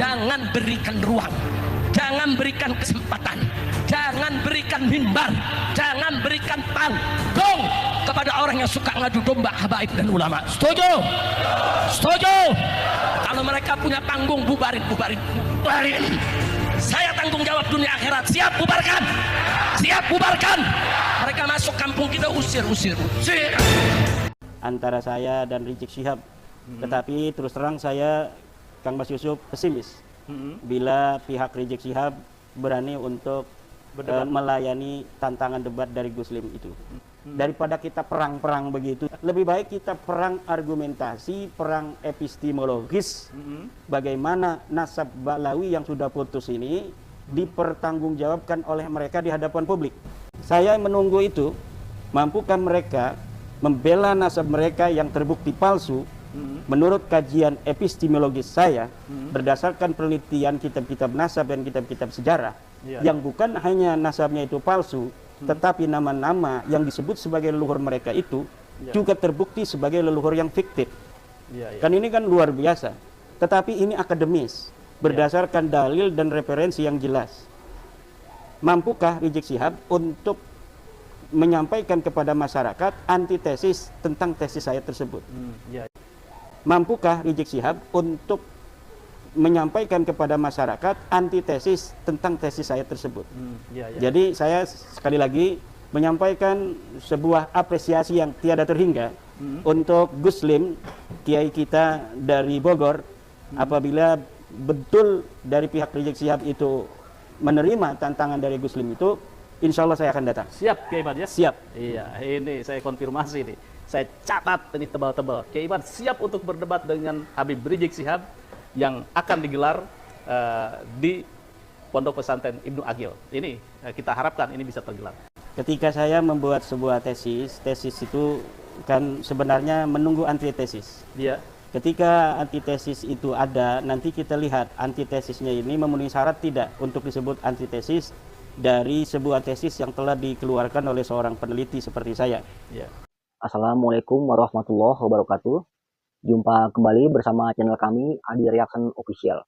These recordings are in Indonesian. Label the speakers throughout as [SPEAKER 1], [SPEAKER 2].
[SPEAKER 1] jangan berikan ruang, jangan berikan kesempatan, jangan berikan mimbar, jangan berikan panggung kepada orang yang suka ngadu domba habaib dan ulama. Setuju? Setuju? Kalau mereka punya panggung, bubarin. Saya tanggung jawab dunia akhirat. Siap bubarkan? Siap bubarkan? Mereka masuk kampung kita, usir.
[SPEAKER 2] Antara saya dan Rizik Syihab, tetapi terus terang saya, Kang Mas Yusuf, pesimis bila pihak Rizik Syihab berani untuk melayani tantangan debat dari Gus Lim itu. Daripada kita perang-perang begitu, lebih baik kita perang argumentasi, perang epistemologis. Bagaimana nasab Ba'lawi yang sudah putus ini dipertanggungjawabkan oleh mereka di hadapan publik. Saya menunggu itu, mampukah mereka membela nasab mereka yang terbukti palsu menurut kajian epistemologis saya, berdasarkan penelitian kitab-kitab nasab dan kitab-kitab sejarah, yang bukan hanya nasabnya itu palsu, tetapi nama-nama yang disebut sebagai leluhur mereka itu juga terbukti sebagai leluhur yang fiktif. Kan ini kan luar biasa. Tetapi ini akademis, berdasarkan dalil dan referensi yang jelas. Mampukah Rizik Syihab untuk menyampaikan kepada masyarakat antitesis tentang tesis saya tersebut? Mampukah Rizik Syihab untuk menyampaikan kepada masyarakat antitesis tentang tesis saya tersebut? Jadi saya sekali lagi menyampaikan sebuah apresiasi yang tiada terhingga untuk Gus Lim, kiai kita dari Bogor. Apabila betul dari pihak Rizik Syihab itu menerima tantangan dari Gus Lim itu, insya Allah saya akan datang.
[SPEAKER 3] Siap, Kiai Iman ya?
[SPEAKER 2] Siap.
[SPEAKER 3] Iya, ini saya konfirmasi nih. Saya catat ini tebal-tebal. Kiai Iman siap untuk berdebat dengan Habib Rizik Syihab yang akan digelar di Pondok Pesantren Ibnu Aqil. Ini kita harapkan ini bisa tergelar.
[SPEAKER 2] Ketika saya membuat sebuah tesis itu kan sebenarnya menunggu antitesis.
[SPEAKER 3] Iya.
[SPEAKER 2] Ketika antitesis itu ada, nanti kita lihat antitesisnya ini memenuhi syarat tidak untuk disebut antitesis dari sebuah tesis yang telah dikeluarkan oleh seorang peneliti seperti saya.
[SPEAKER 3] Iya.
[SPEAKER 4] Assalamualaikum warahmatullahi wabarakatuh. Jumpa kembali bersama channel kami Adi Reaction Official.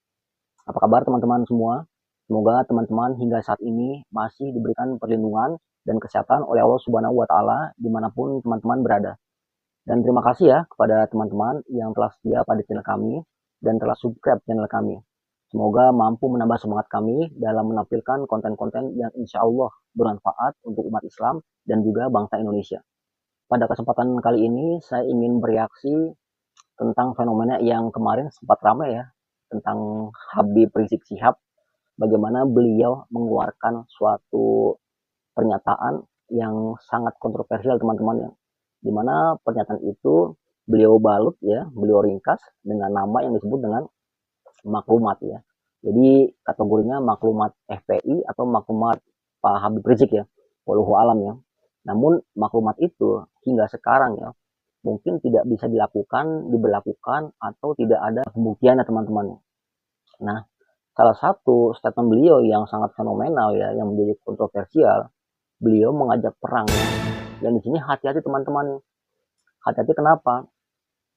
[SPEAKER 4] Apa kabar teman-teman semua? Semoga teman-teman hingga saat ini masih diberikan perlindungan dan kesehatan oleh Allah Subhanahu wa Ta'ala dimanapun teman-teman berada. Dan terima kasih ya kepada teman-teman yang telah setia pada channel kami dan telah subscribe channel kami. Semoga mampu menambah semangat kami dalam menampilkan konten-konten yang insya Allah bermanfaat untuk umat Islam dan juga bangsa Indonesia. Pada kesempatan kali ini saya ingin bereaksi tentang fenomena yang kemarin sempat ramai ya, tentang Habib Rizik Syihab, bagaimana beliau mengeluarkan suatu pernyataan yang sangat kontroversial teman-teman, ya, dimana pernyataan itu beliau balut ya, beliau ringkas dengan nama yang disebut dengan maklumat ya. Jadi kategorinya maklumat FPI atau maklumat Pak Habib Rizik ya, wallahu alam ya. Namun maklumat itu hingga sekarang ya mungkin tidak bisa diberlakukan atau tidak ada pembuktiannya teman-teman. Nah, salah satu statement beliau yang sangat fenomenal ya, yang menjadi kontroversial, beliau mengajak perang ya. Dan di sini hati-hati teman-teman. Hati-hati kenapa?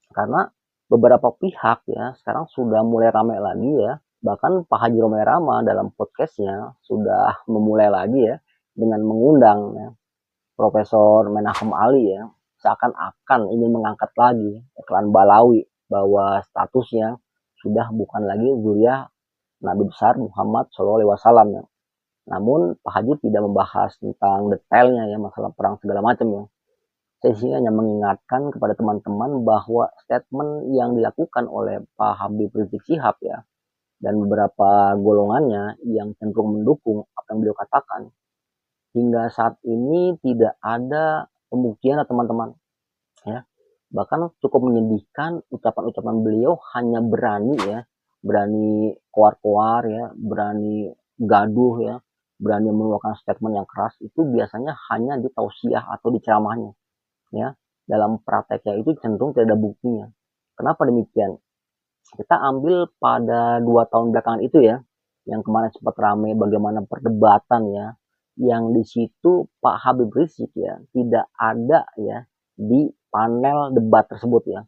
[SPEAKER 4] Karena beberapa pihak ya sekarang sudah mulai ramai lagi ya. Bahkan Pak Haji Romai Rama dalam podcastnya sudah memulai lagi ya dengan mengundang ya, Profesor Menahem Ali ya, seakan-akan ingin mengangkat lagi klan Ba'lawi bahwa statusnya sudah bukan lagi zuriyah Nabi besar Muhammad SAW ya. Namun Pak Haji tidak membahas tentang detailnya ya, masalah perang segala macam ya. Saya sini hanya mengingatkan kepada teman-teman bahwa statement yang dilakukan oleh Pak Habib Rizik Syihab ya dan beberapa golongannya yang cenderung mendukung apa yang beliau katakan, hingga saat ini tidak ada pembuktian teman-teman ya. Bahkan cukup menyedihkan ucapan-ucapan beliau hanya berani ya, berani koar-koar ya, berani gaduh ya, berani mengeluarkan statement yang keras, itu biasanya hanya di tausiah atau di ceramahnya ya. Dalam prakteknya itu cenderung tidak ada buktinya. Kenapa demikian? Kita ambil pada 2 tahun belakangan itu ya, yang kemarin sempat ramai bagaimana perdebatan ya, yang di situ Pak Habib Rizik ya tidak ada ya di panel debat tersebut ya.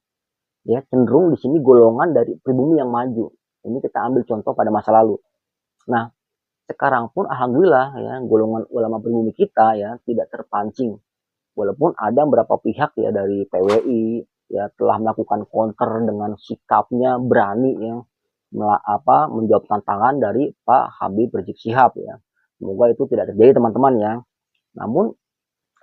[SPEAKER 4] Ya cenderung di sini golongan dari pribumi yang maju. Ini kita ambil contoh pada masa lalu. Nah, sekarang pun alhamdulillah ya, golongan ulama pribumi kita ya tidak terpancing. Walaupun ada beberapa pihak ya dari PWI ya telah melakukan counter dengan sikapnya berani ya menjawab tantangan dari Pak Habib Rizik Syihab ya. Semoga itu tidak terjadi teman-teman ya. Namun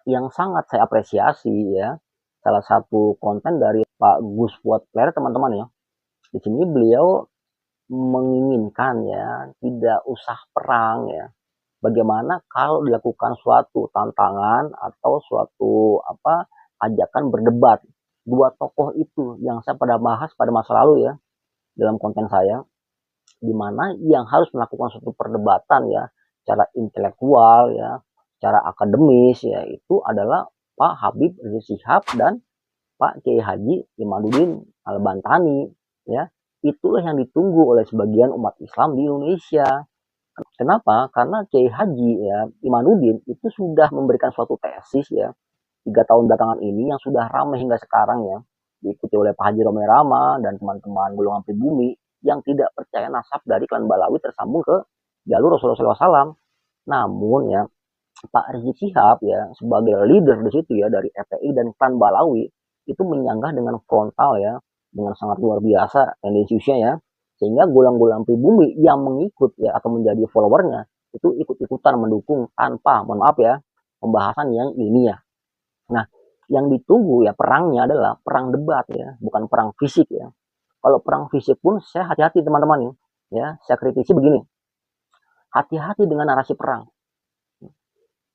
[SPEAKER 4] yang sangat saya apresiasi ya, salah satu konten dari Pak Gus Fuad Kler teman-teman ya. Di sini beliau menginginkan ya tidak usah perang ya. Bagaimana kalau dilakukan suatu tantangan atau suatu ajakan berdebat. Dua tokoh itu yang saya pada bahas pada masa lalu ya dalam konten saya, di mana yang harus melakukan suatu perdebatan ya secara intelektual ya, secara akademis ya, itu adalah Pak Habib Rizik Syihab dan Pak Kiai Haji Imaduddin Al-Bantani ya. Itulah yang ditunggu oleh sebagian umat Islam di Indonesia. Kenapa? Karena Kiai Haji ya Imaduddin itu sudah memberikan suatu tesis ya 3 tahun belakangan ini yang sudah ramai hingga sekarang ya, diikuti oleh Pak Haji Romai Rama dan teman-teman golongan pribumi yang tidak percaya nasab dari klan Balawi tersambung ke jalur Rasulullah SAW. Namun ya Pak Rizik Syihab ya sebagai leader di situ ya dari FPI dan klan Balawi itu menyanggah dengan frontal ya, dengan sangat luar biasa tendensiusnya ya, sehingga golang-golang pribumi yang mengikut ya atau menjadi followernya itu ikut-ikutan mendukung tanpa, mohon maaf ya, pembahasan yang ilmiah. Nah, yang ditunggu ya perangnya adalah perang debat ya, bukan perang fisik ya. Kalau perang fisik pun saya hati-hati teman-teman ya, saya kritisi begini, hati-hati dengan narasi perang.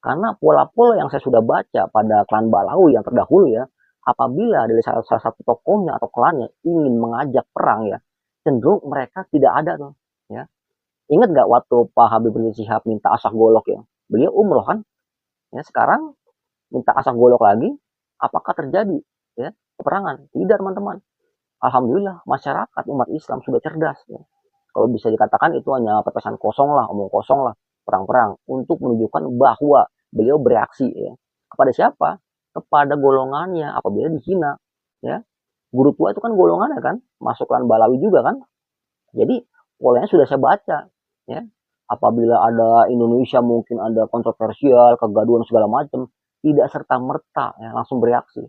[SPEAKER 4] Karena pola-pola yang saya sudah baca pada klan Balawi yang terdahulu ya, apabila dari salah satu tokohnya atau klannya ingin mengajak perang ya, cenderung mereka tidak ada tuh ya. Ingat nggak waktu Pak Habib Rizik Syihab minta asak golok ya, beliau umroh kan ya, sekarang minta asak golok lagi, apakah terjadi ya peperangan? Tidak teman-teman. Alhamdulillah masyarakat umat Islam sudah cerdas ya. Kalau bisa dikatakan itu hanya pepesan kosong lah, omong kosong lah, perang-perang, untuk menunjukkan bahwa beliau bereaksi ya. Kepada siapa? Kepada golongannya apabila dihina ya. Guru tua itu kan golongannya kan, masuk klan Balawi juga kan. Jadi polanya sudah saya baca ya. Apabila ada Indonesia mungkin ada kontroversial, kegaduhan segala macam, tidak serta merta ya, langsung bereaksi.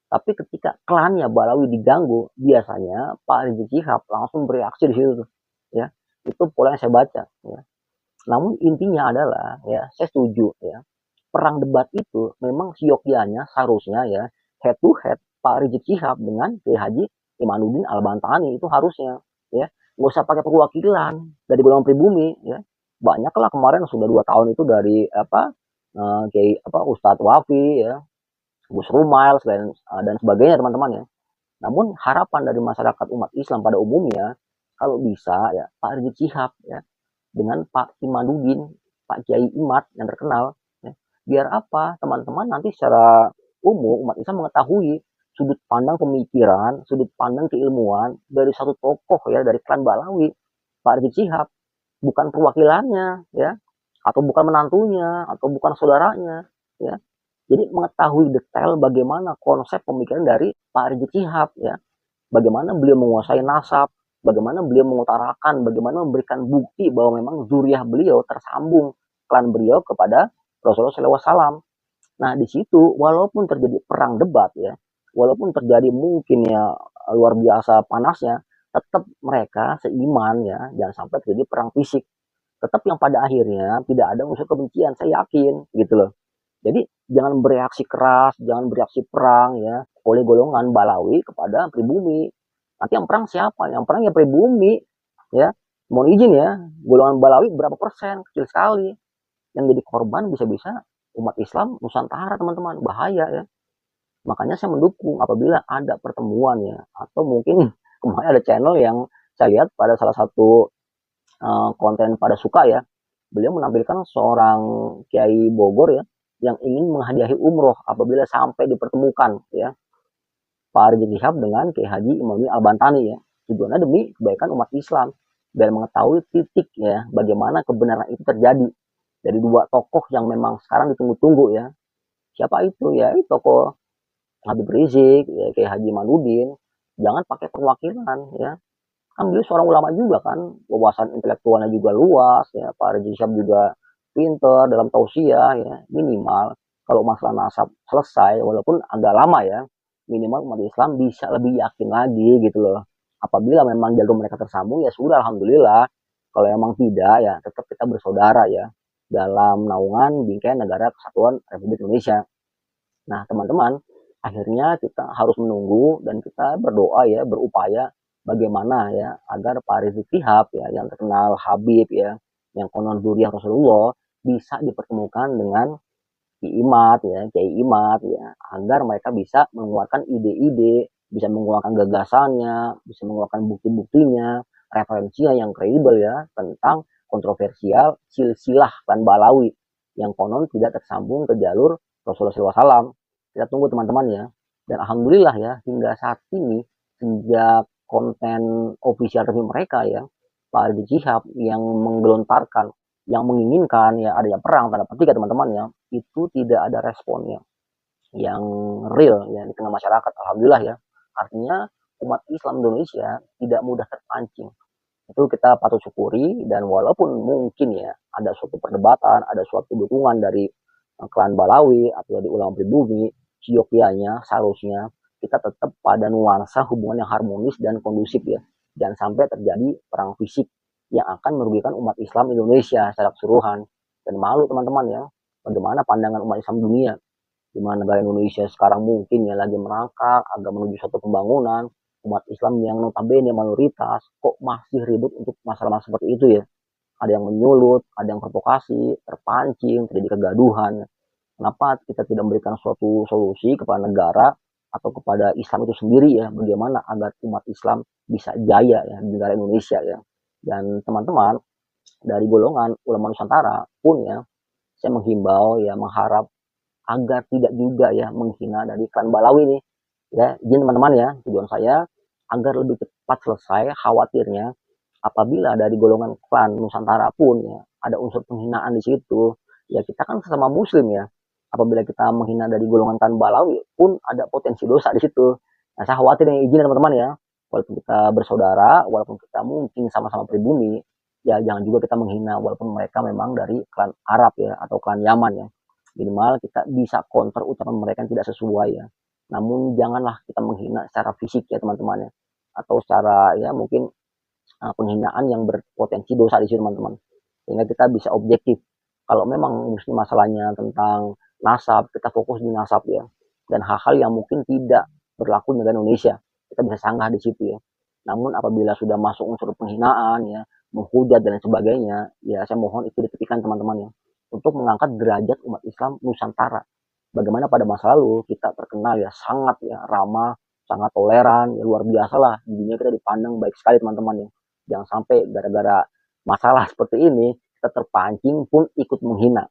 [SPEAKER 4] Tapi ketika klannya Balawi diganggu, biasanya Pak Rizik Syihab langsung bereaksi di situ ya. Itu pola yang saya baca ya. Namun intinya adalah ya, saya setuju ya, perang debat itu memang siokianya seharusnya ya head to head Pak Rizik Syihab dengan Kiai Haji Imaduddin Al-Bantani, itu harusnya ya, nggak usah pakai perwakilan dari golongan pribumi ya. Banyaklah kemarin sudah 2 tahun itu dari Kiai Ustadz Wafi ya, Gus Rumail dan sebagainya teman-teman ya. Namun harapan dari masyarakat umat Islam pada umumnya kalau bisa ya Pak Rizik Syihab ya dengan Pak Imaduddin, Pak Kiai Imad yang terkenal ya. Biar apa? Teman-teman nanti secara umum umat Islam mengetahui sudut pandang pemikiran, sudut pandang keilmuan dari satu tokoh ya dari klan Balawi, Pak Rizik Syihab, bukan perwakilannya ya, atau bukan menantunya, atau bukan saudaranya ya. Jadi mengetahui detail bagaimana konsep pemikiran dari Pak Rizik Syihab ya, bagaimana beliau menguasai nasab, bagaimana beliau mengutarakan, bagaimana memberikan bukti bahwa memang zuriyah beliau tersambung klan beliau kepada Rasulullah SAW. Nah di situ walaupun terjadi perang debat ya, walaupun terjadi mungkin ya luar biasa panasnya, tetap mereka seiman ya, jangan sampai terjadi perang fisik. Tetap yang pada akhirnya tidak ada unsur kebencian, saya yakin gitu loh. Jadi jangan bereaksi keras, jangan bereaksi perang ya oleh golongan Balawi kepada pribumi. Nanti yang perang siapa? Yang perang ya pribumi ya. Mohon izin ya, golongan Balawi berapa persen? Kecil sekali. Yang jadi korban bisa-bisa umat Islam Nusantara teman-teman, bahaya ya. Makanya saya mendukung apabila ada pertemuan ya, atau mungkin kemarin ada channel yang saya lihat pada salah satu konten pada suka ya, beliau menampilkan seorang Kiai Bogor ya yang ingin menghadiahi umroh apabila sampai dipertemukan ya Pak Rizik Syihab dengan Kiai Haji Imaduddin Al-Bantani ya, tujuannya demi kebaikan umat Islam, biar mengetahui titik ya bagaimana kebenaran itu terjadi dari dua tokoh yang memang sekarang ditunggu-tunggu ya. Siapa itu ya? Itu tokoh Habib Rizik ya, Kiai Haji Imaduddin. Jangan pakai perwakilan ya, kan beliau seorang ulama juga kan, wawasan intelektualnya juga luas ya, Pak Rizik Syihab juga pinter dalam tausiah ya, minimal kalau masalah nasab selesai walaupun agak lama ya, minimal umat Islam bisa lebih yakin lagi gitu loh. Apabila memang jalur mereka tersambung ya sudah alhamdulillah. Kalau emang tidak ya tetap kita bersaudara ya dalam naungan bingkai negara kesatuan Republik Indonesia. Nah, teman-teman, akhirnya kita harus menunggu dan kita berdoa ya, berupaya bagaimana ya agar Pak Rizik Syihab ya yang terkenal Habib ya, yang konon zuriyah Rasulullah bisa dipertemukan dengan Kiai Imad ya, agar mereka bisa mengeluarkan ide-ide, bisa mengeluarkan gagasannya, bisa mengeluarkan bukti-buktinya, referensinya yang kredibel ya tentang kontroversial silsilah Klan Balawi yang konon tidak tersambung ke jalur Rasulullah SAW. Kita tunggu teman-teman ya. Dan alhamdulillah ya hingga saat ini sejak konten official resmi mereka ya, Pak Rizik Syihab yang menggelontarkan, yang menginginkan ya adanya perang tanda petik ya teman-teman ya, itu tidak ada responnya yang real ya di tengah masyarakat. Alhamdulillah ya. Artinya umat Islam Indonesia tidak mudah terpancing. Itu kita patut syukuri, dan walaupun mungkin ya ada suatu perdebatan, ada suatu dukungan dari klan Balawi atau dari ulama pribumi, siokianya seharusnya kita tetap pada nuansa hubungan yang harmonis dan kondusif ya. Jangan sampai terjadi perang fisik yang akan merugikan umat Islam Indonesia secara keseluruhan. Dan malu teman-teman ya, bagaimana pandangan umat Islam dunia, di mana negara Indonesia sekarang mungkin ya lagi merangkak agak menuju suatu pembangunan, umat Islam yang notabene mayoritas kok masih ribut untuk masalah-masalah seperti itu ya. Ada yang menyulut, ada yang provokasi, terpancing, terjadi kegaduhan. Kenapa kita tidak memberikan suatu solusi kepada negara atau kepada Islam itu sendiri ya, bagaimana agar umat Islam bisa jaya ya di negara Indonesia ya. Dan teman-teman dari golongan ulama Nusantara pun ya, saya menghimbau ya, mengharap agar tidak juga ya menghina dari klan Balawi ini ya. Izin teman-teman ya, tujuan saya agar lebih cepat selesai. Khawatirnya apabila dari golongan klan Nusantara pun ya ada unsur penghinaan di situ ya, kita kan sesama muslim ya, apabila kita menghina dari golongan klan Balawi pun ada potensi dosa di situ. Nah, saya khawatir yang izin teman-teman ya, walaupun kita bersaudara, walaupun kita mungkin sama-sama pribumi ya, jangan juga kita menghina walaupun mereka memang dari klan Arab ya atau klan Yaman ya. Minimal kita bisa counter ucapan mereka yang tidak sesuai ya. Namun janganlah kita menghina secara fisik ya teman-teman ya, atau secara ya mungkin penghinaan yang berpotensi dosa di situ teman-teman. Sehingga kita bisa objektif. Kalau memang mesti masalahnya tentang nasab, kita fokus di nasab ya. Dan hal-hal yang mungkin tidak berlaku di negara Indonesia, kita bisa sanggah di situ ya. Namun apabila sudah masuk unsur penghinaan ya, menghujat dan sebagainya, ya saya mohon itu ditepikan teman-teman ya, untuk mengangkat derajat umat Islam Nusantara. Bagaimana pada masa lalu kita terkenal ya sangat ya ramah, sangat toleran, ya luar biasa lah. Di dunia kita dipandang baik sekali teman-teman ya. Jangan sampai gara-gara masalah seperti ini kita terpancing pun ikut menghina.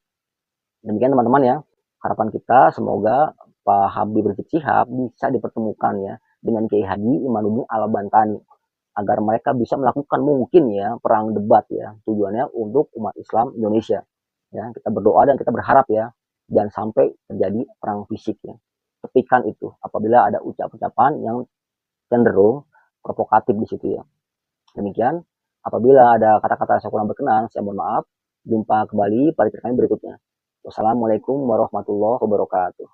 [SPEAKER 4] Demikian teman-teman ya. Harapan kita semoga Pak Habib Rizik Syihab bisa dipertemukan ya dengan Kiai Haji Imanuddin Al-Bantani, agar mereka bisa melakukan mungkin ya perang debat ya, tujuannya untuk umat Islam Indonesia. Ya, kita berdoa dan kita berharap ya jangan sampai terjadi perang fisik ya. Tepikan itu apabila ada ucapan-ucapan yang cenderung provokatif di situ ya. Demikian, apabila ada kata-kata saya kurang berkenan, saya mohon maaf. Jumpa kembali pada cerita berikutnya. Wassalamualaikum warahmatullahi wabarakatuh.